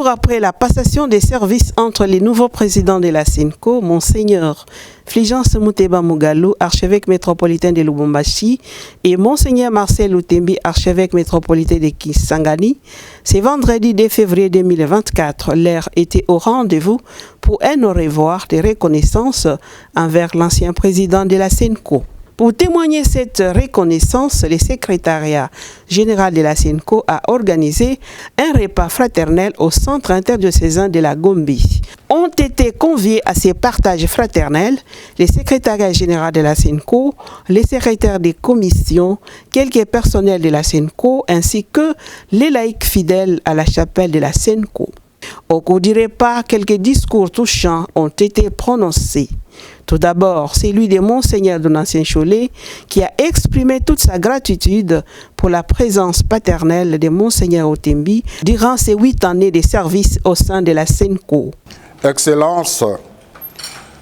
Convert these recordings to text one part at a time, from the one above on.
jours après la passation des services entre les nouveaux présidents de la SENCO, Monseigneur Fulgence Muteba Mugalu, archevêque métropolitain de Lubumbashi, et Monseigneur Marcel Lutembi, archevêque métropolitain de Kisangani, c'est vendredi 2 février 2024. L'heure était au rendez-vous pour un au revoir de reconnaissance envers l'ancien président de la SENCO. Pour témoigner cette reconnaissance, le secrétariat général de la SENCO a organisé un repas fraternel au centre interdiocésain de la Gombe. Ont été conviés à ces partages fraternels le secrétariat général de la SENCO, les secrétaires des commissions, quelques personnels de la SENCO ainsi que les laïcs fidèles à la chapelle de la SENCO. Au cours du repas, quelques discours touchants ont été prononcés. Tout d'abord, celui de Monseigneur Donatien Cholet qui a exprimé toute sa gratitude pour la présence paternelle de Monseigneur Otembi durant ses 8 années de service au sein de la SENCO. Excellence,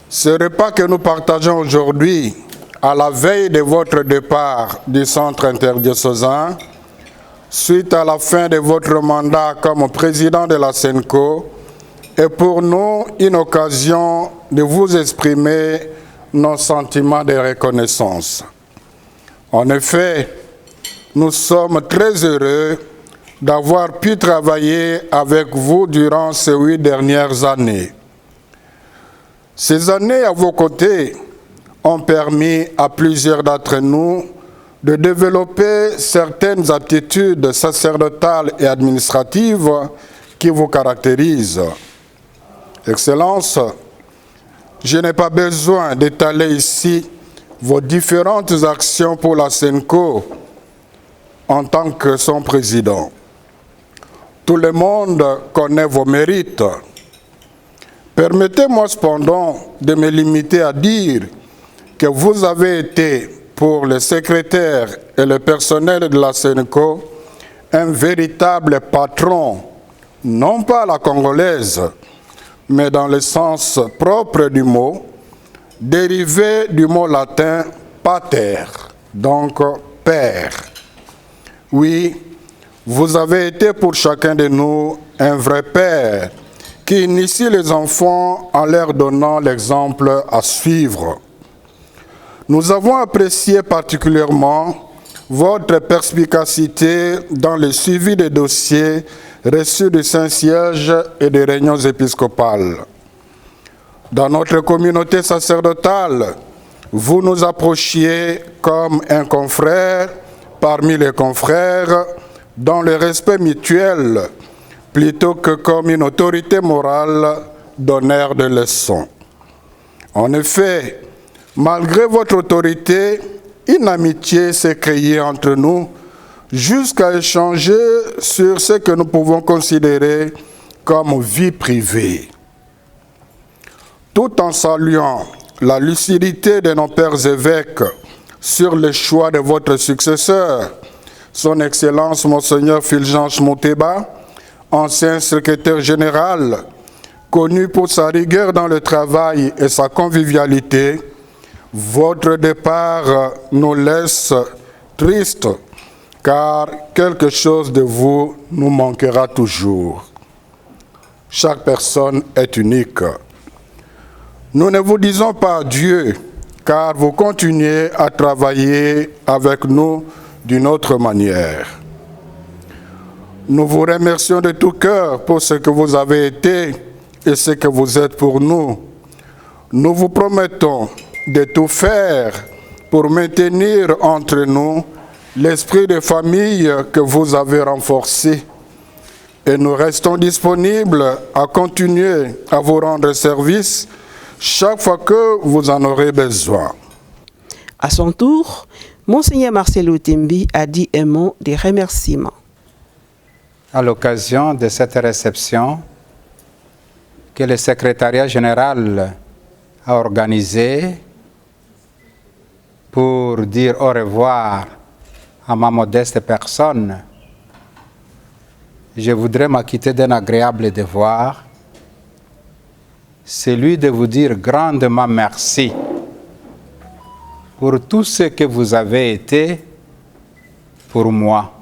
ce repas que nous partageons aujourd'hui, à la veille de votre départ du centre interdiocésain, suite à la fin de votre mandat comme président de la SENCO, est pour nous une occasion de vous exprimer nos sentiments de reconnaissance. En effet, nous sommes très heureux d'avoir pu travailler avec vous durant ces 8 dernières années. Ces années à vos côtés ont permis à plusieurs d'entre nous de développer certaines aptitudes sacerdotales et administratives qui vous caractérisent. Excellence, je n'ai pas besoin d'étaler ici vos différentes actions pour la SENCO en tant que son président. Tout le monde connaît vos mérites. Permettez-moi cependant de me limiter à dire que vous avez été, pour les secrétaires et le personnel de la SENCO, un véritable patron, non pas à la congolaise, mais dans le sens propre du mot, dérivé du mot latin pater, donc père. Oui, vous avez été pour chacun de nous un vrai père qui initie les enfants en leur donnant l'exemple à suivre. Nous avons apprécié particulièrement votre perspicacité dans le suivi des dossiers reçus du Saint-Siège et des réunions épiscopales. Dans notre communauté sacerdotale, vous nous approchiez comme un confrère parmi les confrères dans le respect mutuel plutôt que comme une autorité morale donneur de leçons. En effet, malgré votre autorité, une amitié s'est créée entre nous jusqu'à échanger sur ce que nous pouvons considérer comme vie privée. Tout en saluant la lucidité de nos pères évêques sur le choix de votre successeur, son Excellence Monseigneur Fulgence Muteba, ancien secrétaire général, connu pour sa rigueur dans le travail et sa convivialité, votre départ nous laisse tristes, car quelque chose de vous nous manquera toujours. Chaque personne est unique. Nous ne vous disons pas adieu, car vous continuez à travailler avec nous d'une autre manière. Nous vous remercions de tout cœur pour ce que vous avez été et ce que vous êtes pour nous. Nous vous promettons de tout faire pour maintenir entre nous l'esprit de famille que vous avez renforcé. Et nous restons disponibles à continuer à vous rendre service chaque fois que vous en aurez besoin. À son tour, Monseigneur Marcel Lutembi a dit un mot de remerciement. À l'occasion de cette réception que le secrétariat général a organisée pour dire au revoir à ma modeste personne, je voudrais m'acquitter d'un agréable devoir, celui de vous dire grandement merci pour tout ce que vous avez été pour moi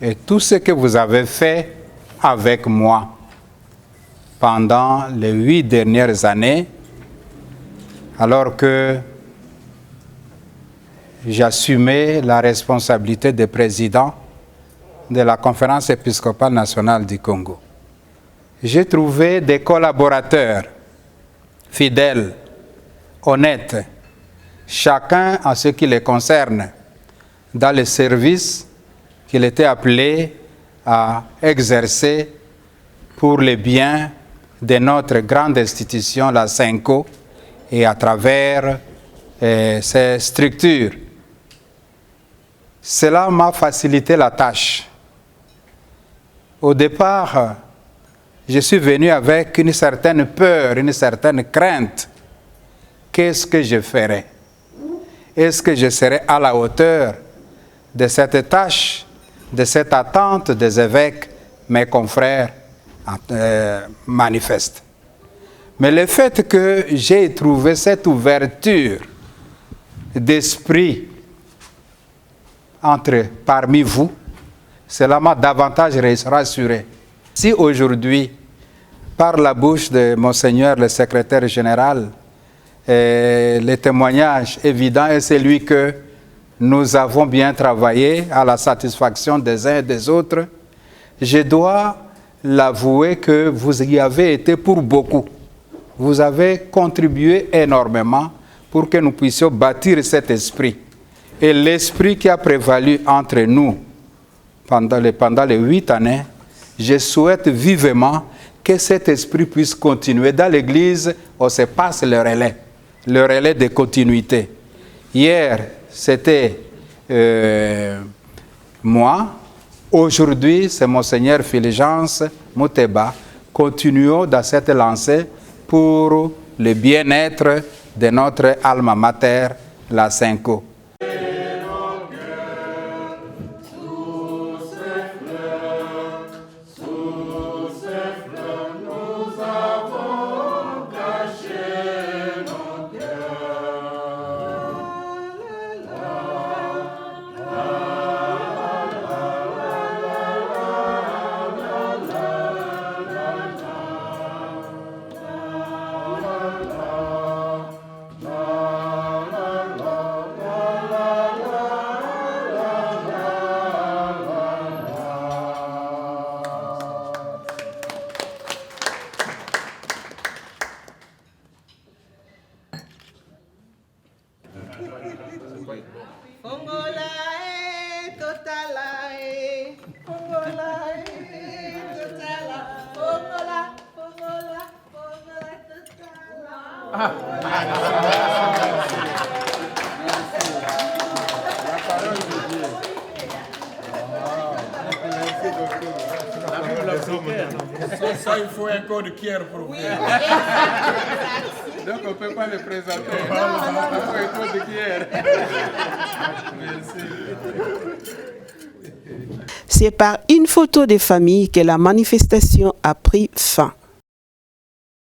et tout ce que vous avez fait avec moi pendant les 8 dernières années, alors que j'assumais la responsabilité de président de la Conférence épiscopale nationale du Congo. J'ai trouvé des collaborateurs fidèles, honnêtes, chacun en ce qui les concerne, dans les services qu'il était appelé à exercer pour le bien de notre grande institution, la SENCO, et à travers ses structures. Cela m'a facilité la tâche. Au départ, je suis venu avec une certaine peur, une certaine crainte. Qu'est-ce que je ferai? Est-ce que je serai à la hauteur de cette tâche, de cette attente des évêques, mes confrères manifestent? Mais le fait que j'ai trouvé cette ouverture d'esprit parmi vous, cela m'a davantage rassuré. Si aujourd'hui, par la bouche de Monseigneur le secrétaire général, le témoignage évident est celui que nous avons bien travaillé à la satisfaction des uns et des autres, je dois l'avouer que vous y avez été pour beaucoup. Vous avez contribué énormément pour que nous puissions bâtir cet esprit. Et l'esprit qui a prévalu entre nous pendant les 8 années, je souhaite vivement que cet esprit puisse continuer. Dans l'Église, on se passe le relais de continuité. Hier, c'était moi. Aujourd'hui, c'est Monseigneur Fulgence Muteba. Continuons dans cette lancée pour le bien-être de notre alma mater, la SENCO. Ça, il faut un code Pierre pour vous. Donc on ne peut pas le présenter. Non, il faut un code Pierre. Merci. C'est par une photo de famille que la manifestation a pris fin.